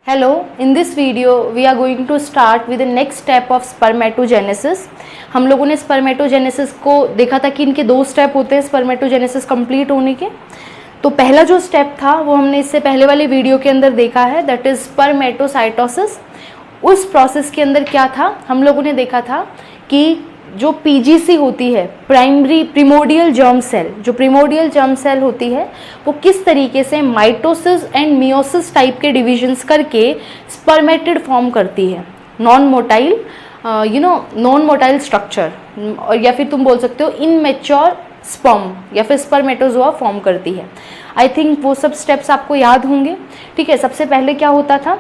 Hello, in this video we are going to start with the next step of spermatogenesis. हम लोगों ने spermatogenesis को देखा था कि इनके दो स्टेप होते हैं spermatogenesis कंप्लीट होने के। तो पहला जो स्टेप था वो हमने इससे पहले वाले वीडियो के अंदर देखा है, दैट इज स्पर्मेटोसाइटोसिस। उस प्रोसेस के अंदर क्या था, हम लोगों ने देखा था कि जो पीजीसी होती है, प्राइमरी प्रिमोडियल जर्म सेल, जो प्रिमोडियल जर्म सेल होती है वो किस तरीके से माइटोसिस एंड मियोसिस टाइप के डिविजन्स करके स्पर्मेटिड फॉर्म करती है, नॉन मोटाइल स्ट्रक्चर, या फिर तुम बोल सकते हो इनमेच्योर स्पर्म या फिर स्पर्मेटोजोआ फॉर्म करती है। आई थिंक वो सब स्टेप्स आपको याद होंगे। ठीक है, सबसे पहले क्या होता था,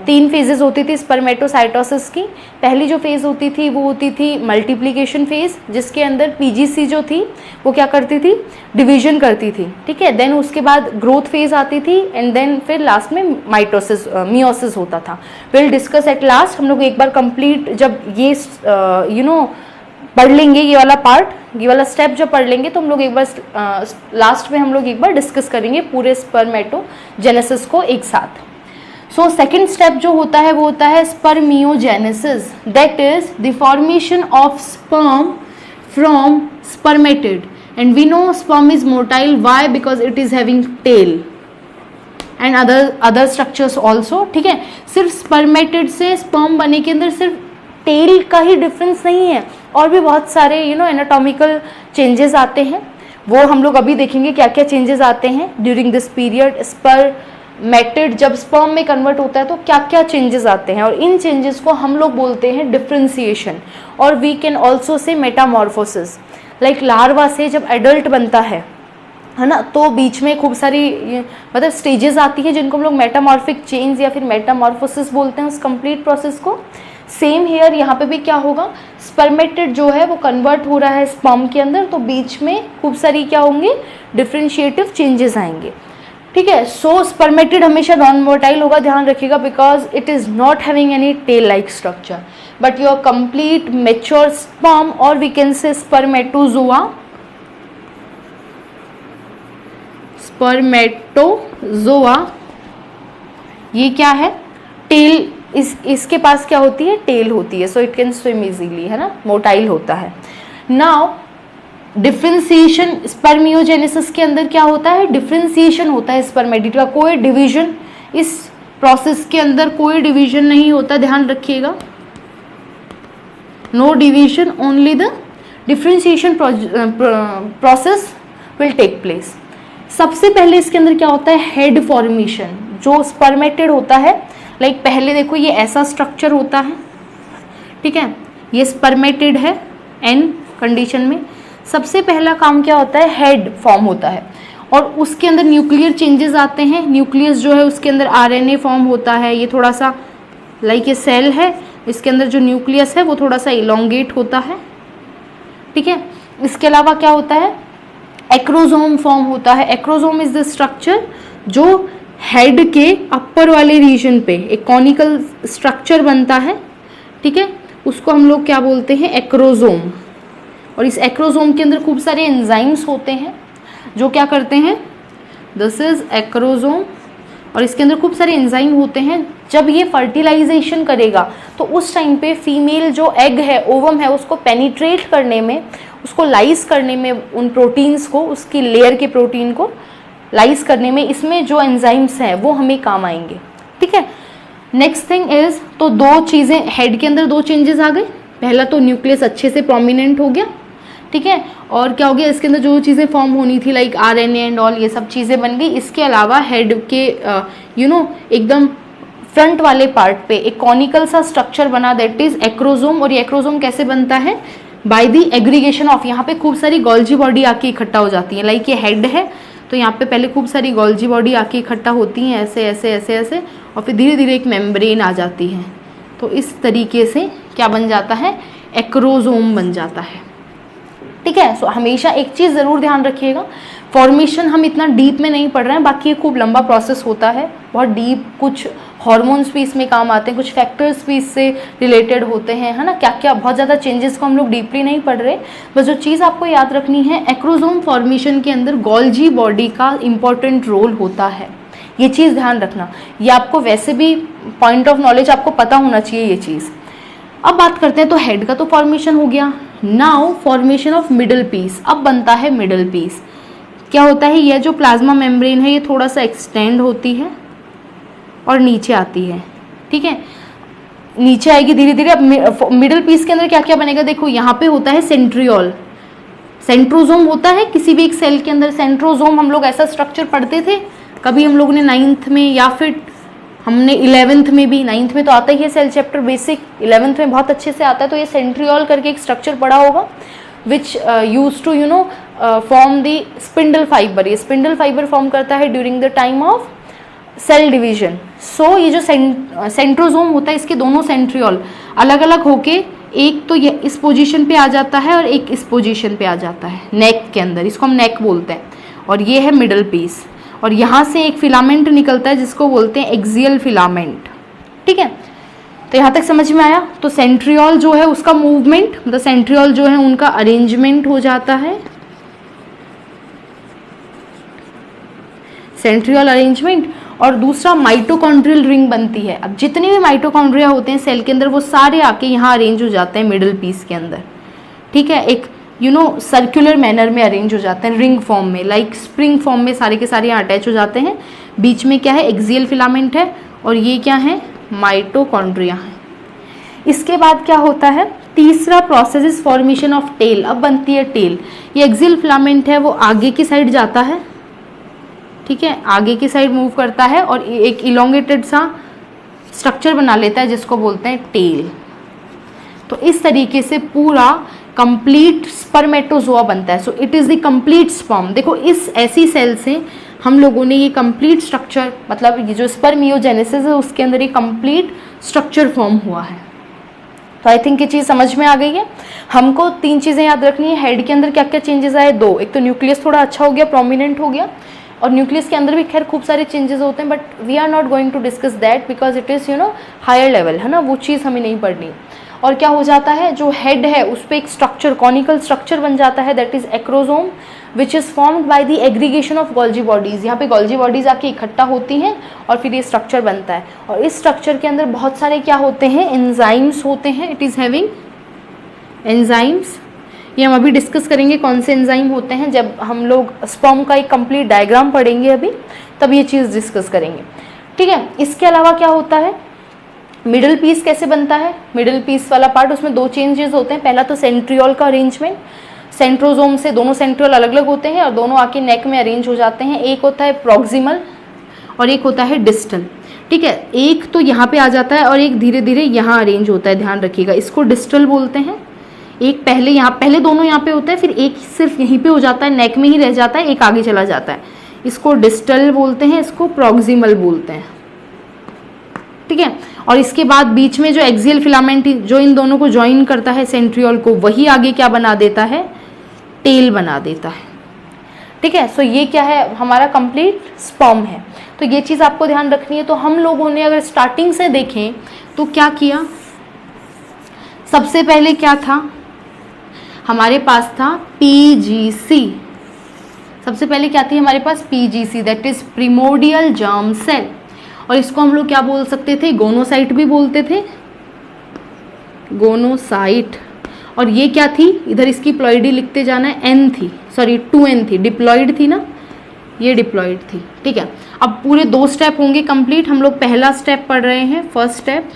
3 फेजेस होती थी स्पर्मेटोसाइटोसिस की। पहली जो फेज़ होती थी वो होती थी मल्टीप्लिकेशन फेज़, जिसके अंदर पीजीसी जो थी वो क्या करती थी, डिवीजन करती थी। ठीक है, देन उसके बाद ग्रोथ फेज़ आती थी एंड देन फिर लास्ट में माइटोसिस मियोसिस होता था। Will discuss at last. हम लोग एक बार कंप्लीट जब ये पढ़ लेंगे, ये वाला पार्ट, ये वाला स्टेप जब पढ़ लेंगे तो हम लोग एक बार लास्ट में हम लोग एक बार डिस्कस करेंगे पूरे स्पर्मेटोजेनेसिस को एक साथ। सो सेकेंड स्टेप जो होता है वो होता है spermiogenesis, that is the formation of sperm from spermatid. And we know sperm is motile, why? Because it is having tail and other structures also. ठीक है, सिर्फ स्पर्मेटिड से स्पर्म बने के अंदर सिर्फ टेल का ही डिफरेंस नहीं है, और भी बहुत सारे एनाटॉमिकल चेंजेस आते हैं। वो हम लोग अभी देखेंगे क्या क्या चेंजेस आते हैं ड्यूरिंग दिस पीरियड। स्पर्मेटिड जब स्पर्म में कन्वर्ट होता है तो क्या क्या चेंजेस आते हैं, और इन चेंजेस को हम लोग बोलते हैं डिफ्रेंसिएशन, और we can also say metamorphosis. Like larva से जब एडल्ट बनता है ना, तो बीच में खूब सारी मतलब स्टेजेस आती है जिनको हम लोग मेटामॉर्फिक चेंज या फिर मेटामॉर्फोसिस बोलते हैं उस कंप्लीट प्रोसेस को। सेम हेयर यहाँ पे भी क्या होगा, स्पर्मेटिड जो है वो कन्वर्ट हो रहा है स्पर्म के अंदर, तो बीच में खूब सारी क्या होंगे, डिफरेंशिएटिव चेंजेस आएंगे। ठीक है, सो स्पर्मेटिड हमेशा नॉन मोटाइल होगा, ध्यान रखिएगा, because it is not having any tail like structure, but your complete mature sperm, और we can say spermatozoa, spermatozoa ये क्या है, टेल, इसके पास क्या होती है, टेल होती है, so it can swim easily, है ना, मोटाइल होता है। नाउ डिफ्रेंसिएशन, स्पर्मियोजेनेसिस के अंदर क्या होता है, डिफ्रेंसिएशन होता है स्पर्मेटिड का, कोई डिवीजन इस प्रोसेस के अंदर कोई डिवीजन नहीं होता, ध्यान रखिएगा, no division, only the differentiation process will take place. सबसे पहले इसके अंदर क्या होता है, हेड फॉर्मेशन। जो स्पर्मेटिड होता है, लाइक पहले देखो ये ऐसा स्ट्रक्चर होता है, ठीक है, ये स्पर्मेटिड है एन कंडीशन में। सबसे पहला काम क्या होता है, हेड फॉर्म होता है, और उसके अंदर न्यूक्लियर चेंजेस आते हैं। न्यूक्लियस जो है उसके अंदर आरएनए फॉर्म होता है, ये थोड़ा सा लाइक ये सेल है, इसके अंदर जो न्यूक्लियस है वो थोड़ा सा इलोंगेट होता है। ठीक है, इसके अलावा क्या होता है, एक्रोजोम फॉर्म होता है। एक्रोजोम इज द स्ट्रक्चर जो हेड के अपर वाले रीजन पे एक कॉनिकल स्ट्रक्चर बनता है। ठीक है, उसको हम लोग क्या बोलते हैं, एक्रोजोम। और इस एक्रोजोम के अंदर खूब सारे एंजाइम्स होते हैं जो क्या करते हैं, दिस इज एक्रोजोम, और इसके अंदर खूब सारे एंजाइम होते हैं। जब ये फर्टिलाइजेशन करेगा तो उस टाइम पे फीमेल जो एग है, ओवम है, उसको पेनिट्रेट करने में, उसको लाइज करने में, उन प्रोटीन्स को, उसकी लेयर के प्रोटीन को लाइज करने में इसमें जो एंजाइम्स हैं वो हमें काम आएंगे। ठीक है, नेक्स्ट थिंग इज, तो दो चीज़ें हेड के अंदर, दो चेंजेस आ गए। पहला तो न्यूक्लियस अच्छे से प्रोमिनेंट हो गया, ठीक है, और क्या हो गया, इसके अंदर जो चीज़ें फॉर्म होनी थी लाइक आरएनए एंड ऑल, ये सब चीज़ें बन गई। इसके अलावा हेड के एकदम फ्रंट वाले पार्ट पे एक कॉनिकल सा स्ट्रक्चर बना, दैट इज एक्रोजोम। और ये एक्रोजोम कैसे बनता है, बाय द एग्रीगेशन ऑफ, यहाँ पे खूब सारी गोल्जी बॉडी आके इकट्ठा हो जाती है। लाइक ये हेड है तो यहाँ पे पहले खूब सारी गोल्जी बॉडी आके इकट्ठा होती हैं, ऐसे ऐसे ऐसे ऐसे, और फिर धीरे धीरे एक मेम्ब्रेन आ जाती है। तो इस तरीके से क्या बन जाता है, एक्रोजोम बन जाता है। ठीक है, सो हमेशा एक चीज़ ज़रूर ध्यान रखिएगा, फॉर्मेशन हम इतना डीप में नहीं पढ़ रहे हैं, बाकी ये खूब लंबा प्रोसेस होता है, बहुत डीप, कुछ हार्मोन्स भी इसमें काम आते हैं, कुछ फैक्टर्स भी इससे रिलेटेड होते हैं, है ना, क्या क्या, बहुत ज़्यादा चेंजेस को हम लोग डीपली नहीं पढ़ रहे। बस जो चीज़ आपको याद रखनी है, एक्रोजोम फॉर्मेशन के अंदर गोल्जी बॉडी का इंपॉर्टेंट रोल होता है। ये चीज़ ध्यान रखना, ये आपको वैसे भी पॉइंट ऑफ नॉलेज आपको पता होना चाहिए ये चीज़। अब बात करते हैं, तो हेड का तो फॉर्मेशन हो गया। Now formation of middle piece, अब बनता है मिडल पीस। क्या होता है, यह जो प्लाज्मा मेम्ब्रेन है ये थोड़ा सा एक्सटेंड होती है और नीचे आती है, ठीक है, नीचे आएगी धीरे धीरे। अब मिडल पीस के अंदर क्या क्या बनेगा, देखो यहाँ पे होता है सेंट्रियोल, सेंट्रोजोम होता है किसी भी एक सेल के अंदर। सेंट्रोजोम हम लोग ऐसा स्ट्रक्चर पढ़ते थे कभी हम लोगों ने 9th में, या फिर हमने 11th में भी, 9th में तो आता ही है सेल चैप्टर बेसिक, 11th में बहुत अच्छे से आता है। तो ये सेंट्रियोल करके एक स्ट्रक्चर पढ़ा होगा which use to form the spindle fibre. ये स्पिंडल फाइबर फॉर्म करता है during the time of cell division. So ये जो सेंट्रोजोम होता है इसके दोनों सेंट्रियोल अलग अलग होके, एक तो ये इस पोजीशन पे आ जाता है और एक इस पोजीशन पे आ जाता है नेक के अंदर, इसको हम नेक बोलते हैं, और ये है मिडल पीस। और यहाँ से एक फिलामेंट निकलता है जिसको बोलते हैं एक्सियल फिलामेंट, ठीक है। तो यहाँ तक समझ में आया। तो सेंट्रियोल जो है उसका मूवमेंट, मतलब सेंट्रियोल जो है उनका अरेंजमेंट हो जाता है, सेंट्रियोल अरेंजमेंट। और दूसरा माइटोकॉन्ड्रियल रिंग बनती है। अब जितने भी माइटोकॉन्ड्रिया होते हैं सेल के अंदर वो सारे आके यहाँ अरेंज हो जाते हैं मिडल पीस के अंदर, ठीक है, एक सर्कुलर मैनर में अरेंज हो जाते हैं, रिंग फॉर्म में, लाइक स्प्रिंग फॉर्म में सारे के सारे यहाँ अटैच हो जाते हैं। बीच में क्या है, एक्सियल फिलामेंट है, और ये क्या है, माइटोकॉन्ड्रिया है। इसके बाद क्या होता है, तीसरा process is formation of tail. अब बनती है टेल। ये एक्सियल फिलामेंट है वो आगे की साइड जाता है, ठीक है, आगे की साइड मूव करता है और एक इलोंगेटेड सा स्ट्रक्चर बना लेता है जिसको बोलते हैं टेल। तो इस तरीके से पूरा कंप्लीट स्पर्मेटोजोआ बनता है। So it is the complete sperm. देखो इस ऐसी सेल से हम लोगों ने ये कंप्लीट स्ट्रक्चर, मतलब ये जो स्पर्मियोजेनेसिस है उसके अंदर ये कंप्लीट स्ट्रक्चर फॉर्म हुआ है। तो आई थिंक ये चीज़ समझ में आ गई है। हमको 3 चीज़ें याद रखनी है। हेड के अंदर क्या क्या चेंजेस आए, 2, एक तो न्यूक्लियस थोड़ा अच्छा हो गया, प्रोमिनेंट हो गया, और न्यूक्लियस के अंदर भी खैर खूब सारे चेंजेस होते हैं, but we are not going to discuss that because it is higher level, है ना, वो चीज़ हमें नहीं पढ़नी। और क्या हो जाता है, जो हेड है उस पर एक स्ट्रक्चर, कॉनिकल स्ट्रक्चर बन जाता है, that is acrosome, which is formed by the aggregation of Golgi bodies. यहाँ पे गोल्जी बॉडीज आके इकट्ठा होती हैं और फिर ये स्ट्रक्चर बनता है। और इस स्ट्रक्चर के अंदर बहुत सारे क्या होते हैं, एंजाइम्स होते हैं। It is having enzymes. ये हम अभी डिस्कस करेंगे कौन से एंजाइम होते हैं, जब हम लोग स्पर्म का एक कंप्लीट डायग्राम पढ़ेंगे अभी, तब ये चीज़ डिस्कस करेंगे, ठीक है। इसके अलावा क्या होता है, मिडल पीस कैसे बनता है, मिडल पीस वाला पार्ट, उसमें 2 चेंजेस होते हैं। पहला तो सेंट्रियोल का अरेंजमेंट, सेंट्रोजोम से दोनों सेंट्रियोल अलग अलग होते हैं और दोनों आके नेक में अरेंज हो जाते हैं। एक होता है प्रॉक्सिमल और एक होता है डिस्टल, ठीक है। एक तो यहाँ पे आ जाता है और एक धीरे धीरे यहाँ अरेंज होता है, ध्यान रखिएगा, इसको डिस्टल बोलते हैं। एक पहले दोनों यहाँ पे होता है, फिर एक सिर्फ यहीं पे हो जाता है, नेक में ही रह जाता है, एक आगे चला जाता है, इसको डिस्टल बोलते हैं, इसको प्रॉक्सिमल बोलते हैं, ठीक है। और इसके बाद बीच में जो एक्सियल फिलामेंट जो इन दोनों को ज्वाइन करता है सेंट्रियोल को, वही आगे क्या बना देता है, टेल बना देता है, ठीक है। सो ये क्या है, हमारा कंप्लीट स्पर्म है। तो ये चीज़ आपको ध्यान रखनी है। तो हम लोगों ने अगर स्टार्टिंग से देखें तो क्या किया, सबसे पहले क्या था हमारे पास, था PGC। सबसे पहले क्या थी हमारे पास, PGC, that is primordial germ cell. और इसको हम लोग क्या बोल सकते थे, गोनोसाइट भी बोलते थे, गोनोसाइट। और ये क्या थी, इधर इसकी प्लॉइडी लिखते जाना है, N थी, सॉरी 2N थी, डिप्लॉइड थी ना, ये डिप्लॉइड थी, ठीक है। अब पूरे 2 स्टेप होंगे कंप्लीट। हम लोग पहला स्टेप पढ़ रहे हैं, फर्स्ट स्टेप,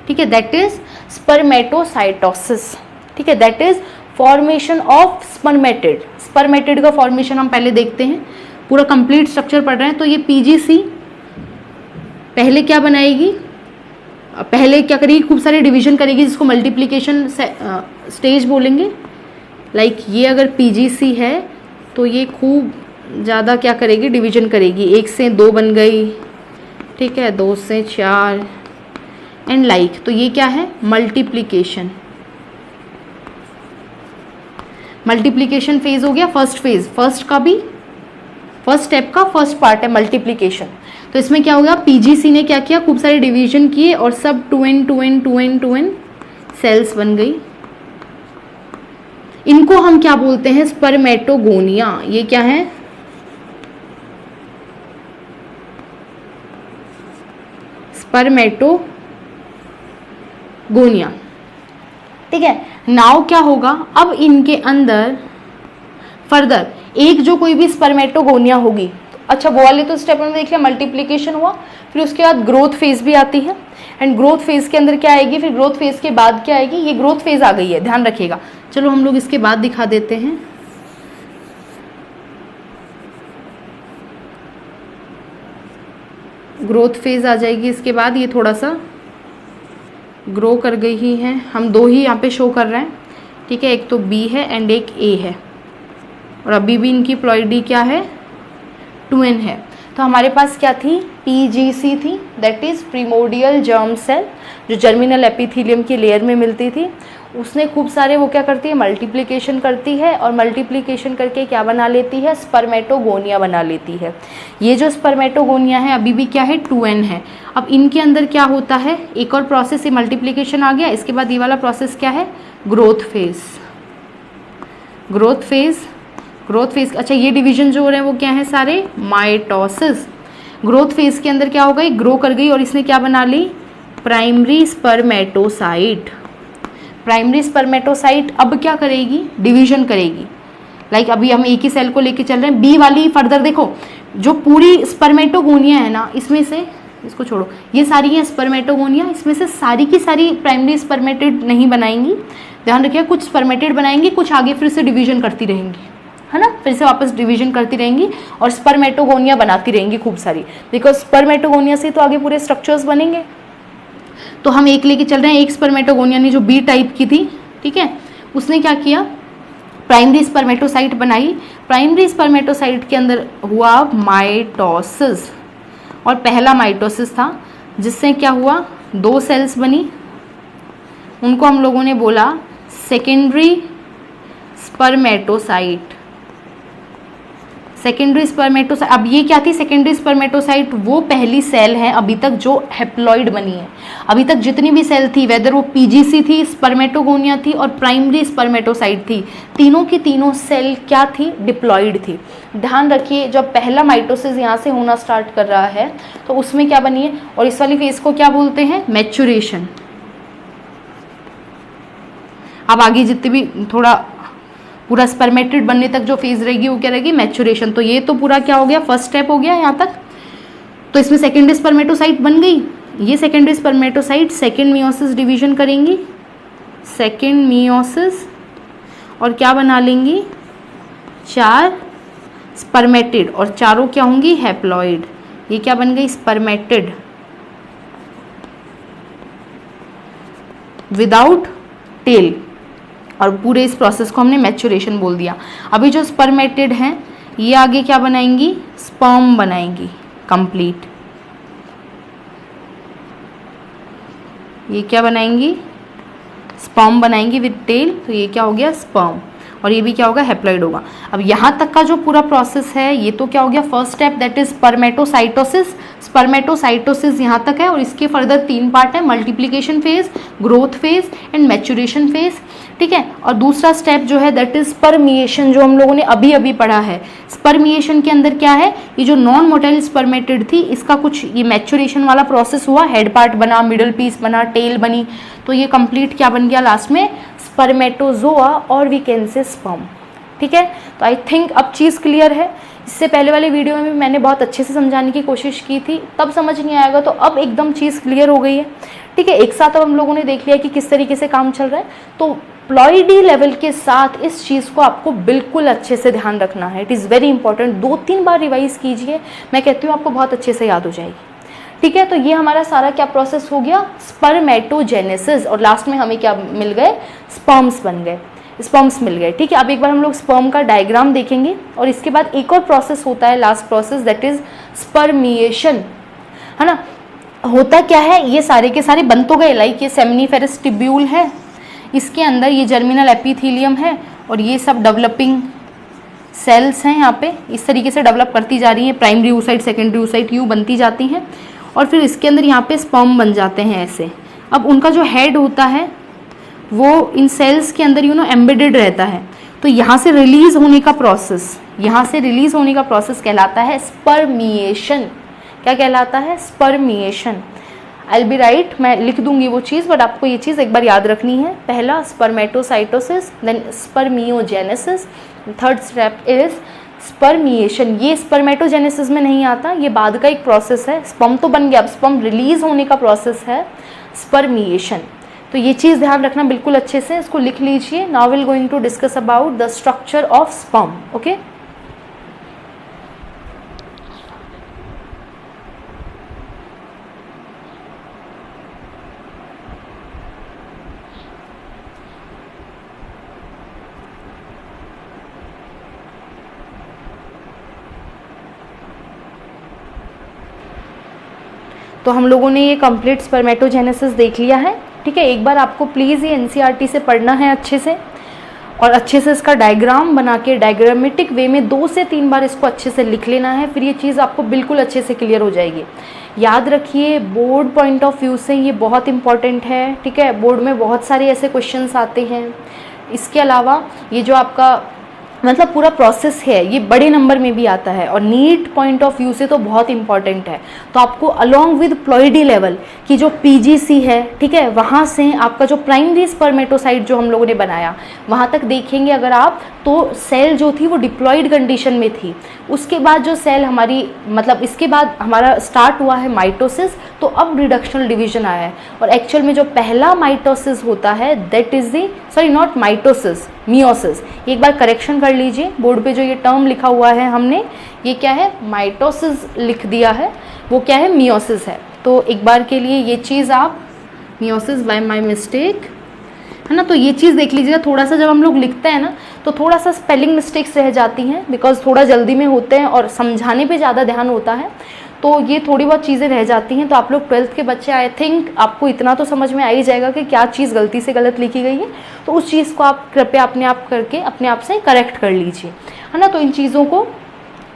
ठीक है, दैट इज स्पर्मेटोसाइटोसिस, ठीक है, that is formation of spermatid. Spermatid का फॉर्मेशन हम पहले देखते हैं, पूरा कंप्लीट स्ट्रक्चर पढ़ रहे हैं। तो ये PGC पहले क्या बनाएगी, पहले क्या करेगी, खूब सारे डिवीजन करेगी जिसको मल्टीप्लिकेशन स्टेज बोलेंगे। लाइक ये अगर PGC है तो ये खूब ज़्यादा क्या करेगी, डिवीजन करेगी, 1 से 2 बन गई, ठीक है, 2 से 4 एंड लाइक। तो ये क्या है, मल्टीप्लिकेशन। मल्टीप्लिकेशन फेज हो गया, फर्स्ट फेज, फर्स्ट स्टेप का फर्स्ट पार्ट है मल्टीप्लिकेशन। तो इसमें क्या होगा, PGC ने क्या किया, खूब सारे डिवीजन किए और सब 2n सेल्स बन गई। इनको हम क्या बोलते हैं, स्पर्मेटोगोनिया। ये क्या है, स्पर्मेटोगोनिया। ठीक है, नाउ क्या होगा, अब इनके अंदर फर्दर एक जो कोई भी स्पर्मेटोगोनिया होगी, अच्छा वो वाले तो स्टेप में देख लिया, मल्टीप्लीकेशन हुआ, फिर उसके बाद ग्रोथ फेज भी आती है, एंड ग्रोथ फेज के अंदर क्या आएगी, फिर ग्रोथ फेज के बाद क्या आएगी, ये ग्रोथ फेज आ गई है, ध्यान रखिएगा। चलो हम लोग इसके बाद दिखा देते हैं। ग्रोथ फेज आ जाएगी इसके बाद, ये थोड़ा सा ग्रो कर गई ही है, हम दो ही यहाँ पे शो कर रहे हैं। ठीक है, एक तो बी है एंड एक ए है, और अभी भी इनकी प्लॉइडी क्या है, 2n है। तो हमारे पास क्या थी, PGC थी, that is primordial germ cell, जो जर्मिनल एपिथेलियम की लेयर में मिलती थी। उसने खूब सारे वो क्या करती है, मल्टीप्लिकेशन करती है, और मल्टीप्लिकेशन करके क्या बना लेती है, स्पर्मेटोगोनिया बना लेती है। ये जो स्पर्मेटोगोनिया है अभी भी क्या है, 2n है। अब इनके अंदर क्या होता है, एक और प्रोसेस, ये मल्टीप्लिकेशन आ गया, इसके बाद ये वाला प्रोसेस क्या है, growth phase. Growth phase, growth phase, अच्छा ये डिवीजन जो हो रहे हैं वो क्या है, सारे माइटोसिस। ग्रोथ फेज के अंदर क्या हो गई, ग्रो कर गई, और इसने क्या बना ली, प्राइमरी स्पर्मेटोसाइट। प्राइमरी स्पर्मेटोसाइट अब क्या करेगी, डिवीजन करेगी। लाइक अभी हम एक ही सेल को लेके चल रहे हैं, बी वाली फर्दर देखो, जो पूरी स्पर्मेटोगोनिया है ना, इसमें से, इसको छोड़ो, ये सारी है स्पर्मेटोगोनिया, इसमें से सारी की सारी प्राइमरी स्पर्मेटेड नहीं बनाएंगी, ध्यान रखिए, कुछ स्पर्मेटेड बनाएंगी, कुछ आगे फिर से डिवीजन करती रहेंगी, है ना, फिर से वापस डिवीजन करती रहेंगी और स्पर्मेटोगोनिया बनाती रहेंगी खूब सारी, बिकॉज स्पर्मेटोगोनिया से तो आगे पूरे स्ट्रक्चर्स बनेंगे। तो हम एक लेके चल रहे हैं, एक स्पर्मेटोगोनिया ने जो बी टाइप की थी, ठीक है, उसने क्या किया, प्राइमरी स्पर्मेटोसाइट बनाई। प्राइमरी स्पर्मेटोसाइट के अंदर हुआ माइटोसिस, और पहला माइटोसिस था जिससे क्या हुआ, 2 सेल्स बनी, उनको हम लोगों ने बोला सेकेंडरी स्पर्मेटोसाइट। सेकेंडरी स्पर्मेटोसाइट, अब ये क्या थी, सेकेंडरी स्पर्मेटोसाइट वो पहली सेल है अभी तक जो हैप्लॉइड बनी है। अभी तक जितनी भी सेल थी, वेदर वो PGC थी, स्पर्मेटोगोनिया थी और प्राइमरी स्पर्मेटोसाइट थी, तीनों की तीनों सेल क्या थी, डिप्लॉइड थी। ध्यान रखिए, जब पहला माइटोसिस यहाँ से होना स्टार्ट कर रहा है तो उसमें क्या बनी है, और इस वाली फेज को क्या बोलते हैं, मैच्योरेशन। अब आगे जितने भी थोड़ा पूरा स्पर्मेटेड बनने तक जो फेज रहेगी वो क्या रहेगी, मैच्योरेशन। तो ये तो पूरा क्या हो गया, फर्स्ट स्टेप हो गया यहाँ तक। तो इसमें सेकेंडरी स्पर्मेटोसाइट बन गई, ये secondary spermatocyte second meiosis division करेंगी, सेकेंड मियोसिस, और क्या बना लेंगी, 4 स्पर्मेटेड, और चारों क्या होंगी, हैप्लॉइड। ये क्या बन गई, स्पर्मेटेड विदाउट टेल, और पूरे इस प्रोसेस को हमने मैच्योरेशन बोल दिया। अभी जो स्पर्मेटेड हैं ये आगे क्या बनाएंगी, स्पर्म बनाएंगी कंप्लीट। ये क्या बनाएंगी, स्पर्म बनाएंगी विद टेल, तो ये क्या हो गया, स्पर्म, और ये भी क्या होगा, हैप्लॉइड होगा। अब यहाँ तक का जो पूरा प्रोसेस है ये तो क्या हो गया, फर्स्ट स्टेप, दैट इज स्पर्मेटोसाइटोसिस। स्पर्मेटोसाइटोसिस यहाँ तक है, और इसके फर्दर 3 पार्ट है, multiplication phase, growth phase and maturation phase. ठीक है, और दूसरा स्टेप जो है दैट इज स्पर्मिएशन, जो हम लोगों ने अभी अभी पढ़ा है। स्पर्मिएशन के अंदर क्या है, ये जो नॉन मोटाइल स्पर्मेटेड थी इसका कुछ ये मैच्योरेशन वाला प्रोसेस हुआ, हेड पार्ट बना, मिडल पीस बना, टेल बनी, तो ये कंप्लीट क्या बन गया लास्ट में, स्पर्मेटोजोआ, और वी कैन से स्पर्म। ठीक है, तो आई थिंक अब चीज़ क्लियर है। इससे पहले वाले वीडियो में भी मैंने बहुत अच्छे से समझाने की कोशिश की थी, तब समझ नहीं आएगा, तो अब एकदम चीज़ क्लियर हो गई है। ठीक है, एक साथ अब हम लोगों ने देख लिया कि किस तरीके से काम चल रहा है। तो प्लॉइडी लेवल के साथ इस चीज़ को आपको बिल्कुल अच्छे से ध्यान रखना है, it is very important. 2-3 bar revise कीजिए, मैं कहती हूँ आपको बहुत अच्छे से याद हो जाएगी। ठीक है, तो ये हमारा सारा क्या प्रोसेस हो गया, स्पर्मेटोजेनेसिस, और लास्ट में हमें क्या मिल गए, स्पर्म्स बन गए, स्पर्म्स मिल गए। ठीक है, अब एक बार हम लोग स्पर्म का डायग्राम देखेंगे, और इसके बाद एक और प्रोसेस होता है, last process, that is spermiation, है ना। होता क्या है, ये सारे के सारे बन तो गए, लाइक ये सेमिनिफेरस टिब्यूल है, इसके अंदर ये जर्मिनल एपिथेलियम है, और ये सब डेवलपिंग सेल्स हैं यहाँ पे, इस तरीके से डेवलप करती जा रही हैं, प्राइमरी oocyte, सेकेंडरी oocyte यूँ बनती जाती हैं, और फिर इसके अंदर यहाँ पे स्पर्म बन जाते हैं ऐसे। अब उनका जो हेड होता है वो इन सेल्स के अंदर एम्बेडेड रहता है, तो यहाँ से रिलीज होने का प्रोसेस, यहाँ से रिलीज होने का प्रोसेस कहलाता है स्पर्मिएशन। क्या कहलाता है, स्पर्मिएशन। आई बी राइट, मैं लिख दूंगी वो चीज़, बट आपको ये चीज़ एक बार याद रखनी है। पहला spermatocytosis, then spermiogenesis, third step is spermiation. ये स्पर्मेटोजेनेसिस में नहीं आता, ये बाद का एक प्रोसेस है। स्पर्म तो बन गया, अब स्पर्म रिलीज होने का प्रोसेस है स्पर्मिएशन। तो ये चीज़ ध्यान रखना बिल्कुल अच्छे से, इसको लिख लीजिए। Now will going to discuss about the structure of sperm. Okay, तो हम लोगों ने ये कंप्लीट स्पर्मेटोजेनेसिस देख लिया है। ठीक है, एक बार आपको प्लीज़ ये एनसीईआरटी से पढ़ना है अच्छे से, और अच्छे से इसका डायग्राम बना के डायग्रामेटिक वे में 2 से 3 बार इसको अच्छे से लिख लेना है, फिर ये चीज़ आपको बिल्कुल अच्छे से क्लियर हो जाएगी। याद रखिए, बोर्ड पॉइंट ऑफ व्यू से ये बहुत इंपॉर्टेंट है। ठीक है, बोर्ड में बहुत सारे ऐसे क्वेश्चंस आते हैं। इसके अलावा ये जो आपका मतलब पूरा प्रोसेस है, ये बड़े नंबर में भी आता है, और नीट पॉइंट ऑफ व्यू से तो बहुत इंपॉर्टेंट है। तो आपको अलोंग विद प्लॉइडी लेवल की जो पीजीसी है, ठीक है, वहाँ से आपका जो प्राइमरी स्पर्मेटोसाइट जो हम लोगों ने बनाया, वहाँ तक देखेंगे अगर आप, तो सेल जो थी वो डिप्लॉयड कंडीशन में थी। उसके बाद जो सेल हमारी मतलब इसके बाद हमारा स्टार्ट हुआ है माइटोसिस, तो अब रिडक्शनल डिवीजन आया है। और एक्चुअल में जो पहला माइटोसिस होता है that is the, sorry not mitosis, meiosis. एक बार करेक्शन कर लीजिए, बोर्ड पे जो ये टर्म लिखा हुआ है हमने, ये क्या है, माइटोसिस लिख दिया है, वो क्या है, मियोसिस है। तो एक बार के लिए ये चीज़ आप, मियोसिस बाय माय मिस्टेक, है ना। तो ये चीज़ देख लीजिएगा, थोड़ा सा जब हम लोग लिखते हैं ना तो थोड़ा सा स्पेलिंग मिस्टेक्स रह जाती हैं, बिकॉज थोड़ा जल्दी में होते हैं और समझाने पे ज़्यादा ध्यान होता है, तो ये थोड़ी बहुत चीज़ें रह जाती हैं। तो आप लोग 12th के बच्चे, आई थिंक आपको इतना तो समझ में आ ही जाएगा कि क्या चीज़ गलती से गलत लिखी गई है, तो उस चीज़ को आप कृपया अपने आप करके अपने आप से करेक्ट कर लीजिए, है ना। तो इन चीज़ों को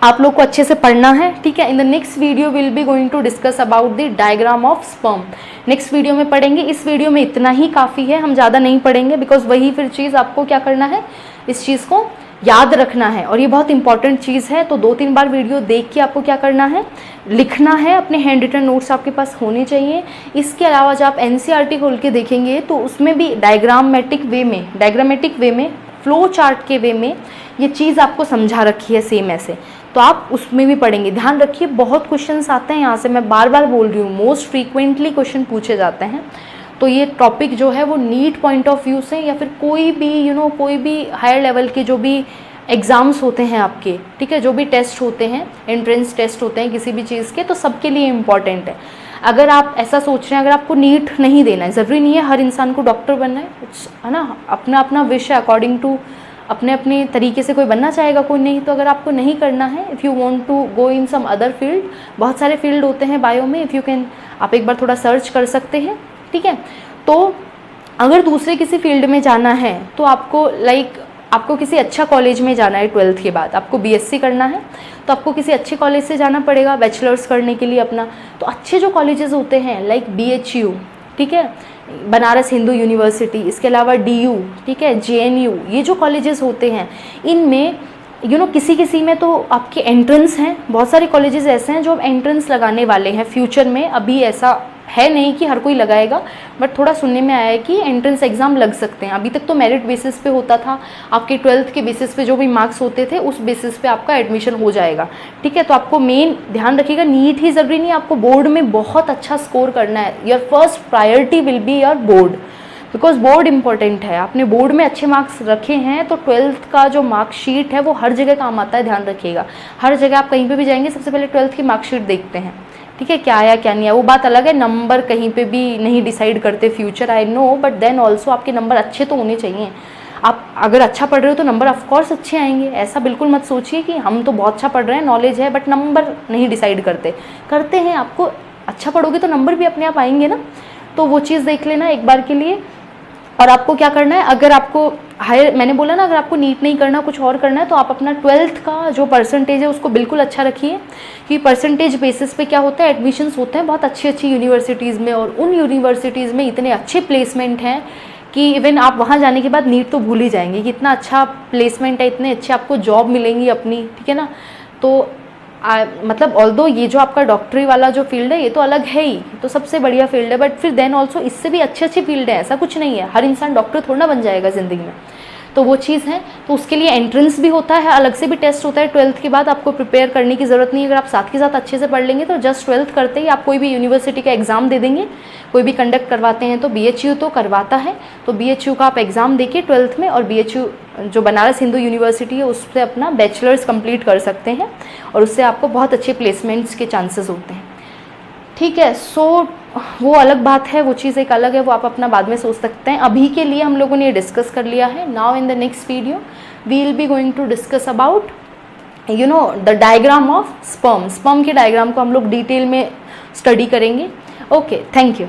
आप लोग को अच्छे से पढ़ना है। ठीक है, in the next video will be going to discuss about the diagram of sperm. Next video में पढ़ेंगे। इस वीडियो में इतना ही काफ़ी है, हम ज़्यादा नहीं पढ़ेंगे, बिकॉज वही फिर चीज़ आपको क्या करना है, इस चीज़ को याद रखना है, और ये बहुत इंपॉर्टेंट चीज़ है। तो 2-3 बार वीडियो देख के आपको क्या करना है, लिखना है, अपने हैंड रिटन नोट्स आपके पास होने चाहिए। इसके अलावा जब आप एनसीईआरटी खोल के देखेंगे तो उसमें भी डायग्रामेटिक वे में फ्लो चार्ट के वे में ये चीज़ आपको समझा रखी है सेम ऐसे, तो आप उसमें भी पढ़ेंगे। ध्यान रखिए, बहुत क्वेश्चंस आते हैं यहाँ से, मैं बार बार बोल रही हूँ, मोस्ट फ्रीक्वेंटली क्वेश्चन पूछे जाते हैं। तो ये टॉपिक जो है वो नीट पॉइंट ऑफ व्यू से, या फिर कोई भी कोई भी हायर लेवल के जो भी एग्ज़ाम्स होते हैं आपके, ठीक है, जो भी टेस्ट होते हैं, एंट्रेंस टेस्ट होते हैं किसी भी चीज़ के, तो सबके लिए इम्पॉर्टेंट है। अगर आप ऐसा सोच रहे हैं, अगर आपको नीट नहीं देना है, ज़रूरी नहीं है हर इंसान को डॉक्टर बनना है ना, अपना अपना विश है, अकॉर्डिंग टू अपने अपने तरीके से कोई बनना चाहेगा, कोई नहीं। तो अगर आपको नहीं करना है, if you want to go in some other field, बहुत सारे फील्ड होते हैं बायो में, इफ़ यू कैन, आप एक बार थोड़ा सर्च कर सकते हैं। ठीक है, तो अगर दूसरे किसी फील्ड में जाना है तो आपको आपको किसी अच्छा कॉलेज में जाना है, 12th के बाद आपको बीएससी करना है, तो आपको किसी अच्छे कॉलेज से जाना पड़ेगा बैचलर्स करने के लिए अपना। तो अच्छे जो कॉलेजेस होते हैं लाइक BHU, ठीक है, बनारस हिंदू यूनिवर्सिटी, इसके अलावा DU, ठीक है, JNU, ये जो कॉलेजेस होते हैं इनमें किसी में तो आपके एंट्रेंस हैं। बहुत सारे कॉलेजेस ऐसे हैं जो अब एंट्रेंस लगाने वाले हैं फ्यूचर में, अभी ऐसा है नहीं कि हर कोई लगाएगा, बट थोड़ा सुनने में आया है कि एंट्रेंस एग्ज़ाम लग सकते हैं। अभी तक तो मेरिट बेसिस पे होता था, आपके 12th के बेसिस पे जो भी मार्क्स होते थे उस बेसिस पे आपका एडमिशन हो जाएगा। ठीक है, तो आपको मेन ध्यान रखिएगा, नीट ही ज़रूरी नहीं, आपको बोर्ड में बहुत अच्छा स्कोर करना है। Your first priority will be your board, because board important है। आपने बोर्ड में अच्छे मार्क्स रखे हैं तो 12th का जो मार्कशीट है वो हर जगह काम आता है, ध्यान रखिएगा। हर जगह आप कहीं पे भी जाएंगे सबसे पहले 12th की मार्कशीट देखते हैं, ठीक है, क्या आया क्या नहीं आया। वो बात अलग है, नंबर कहीं पे भी नहीं डिसाइड करते future, I know, but then also आपके नंबर अच्छे तो होने चाहिए। आप अगर अच्छा पढ़ रहे हो तो नंबर ऑफकोर्स अच्छे आएंगे, ऐसा बिल्कुल मत सोचिए कि हम तो बहुत अच्छा पढ़ रहे हैं, नॉलेज है, बट नंबर नहीं डिसाइड करते हैं। आपको अच्छा पढ़ोगे तो नंबर भी अपने आप आएंगे ना, तो वो चीज़ देख लेना एक बार के लिए। और आपको क्या करना है, अगर आपको हायर, मैंने बोला ना, अगर आपको नीट नहीं करना, कुछ और करना है, तो आप अपना 12th का जो परसेंटेज है उसको बिल्कुल अच्छा रखिए, कि परसेंटेज बेसिस पे क्या होता है, एडमिशन्स होते हैं बहुत अच्छी अच्छी यूनिवर्सिटीज़ में, और उन यूनिवर्सिटीज़ में इतने अच्छे प्लेसमेंट हैं कि इवन आप वहाँ जाने के बाद नीट तो भूल ही जाएंगे कि इतना अच्छा प्लेसमेंट है, इतने अच्छे आपको जॉब मिलेंगी अपनी, ठीक है ना। तो मतलब ऑल्दो ये जो आपका डॉक्टरी वाला जो फील्ड है ये तो अलग है ही, तो सबसे बढ़िया फील्ड है, बट फिर देन ऑल्सो इससे भी अच्छी अच्छी फील्ड है, ऐसा कुछ नहीं है, हर इंसान डॉक्टर थोड़ा ना बन जाएगा ज़िंदगी में। तो वो चीज़ है, तो उसके लिए एंट्रेंस भी होता है, अलग से भी टेस्ट होता है। 12th के बाद आपको प्रिपेयर करने की ज़रूरत नहीं है, अगर आप साथ के साथ अच्छे से पढ़ लेंगे तो जस्ट 12th करते ही आप कोई भी यूनिवर्सिटी का एग्ज़ाम दे देंगे, कोई भी कंडक्ट करवाते हैं तो BHU तो करवाता है, तो BHU का आप एग्ज़ाम देके 12th में, और BHU जो बनारस हिंदू यूनिवर्सिटी है उससे अपना बैचलर्स कंप्लीट कर सकते हैं, और उससे आपको बहुत अच्छे प्लेसमेंट्स के चांसेस होते हैं। ठीक है, सो वो अलग बात है, वो चीज़ एक अलग है, वो आप अपना बाद में सोच सकते हैं। अभी के लिए हम लोगों ने ये डिस्कस कर लिया है। Now in the next video we will be going to discuss about the diagram of sperm के डायग्राम को हम लोग डिटेल में स्टडी करेंगे। Okay, thank you.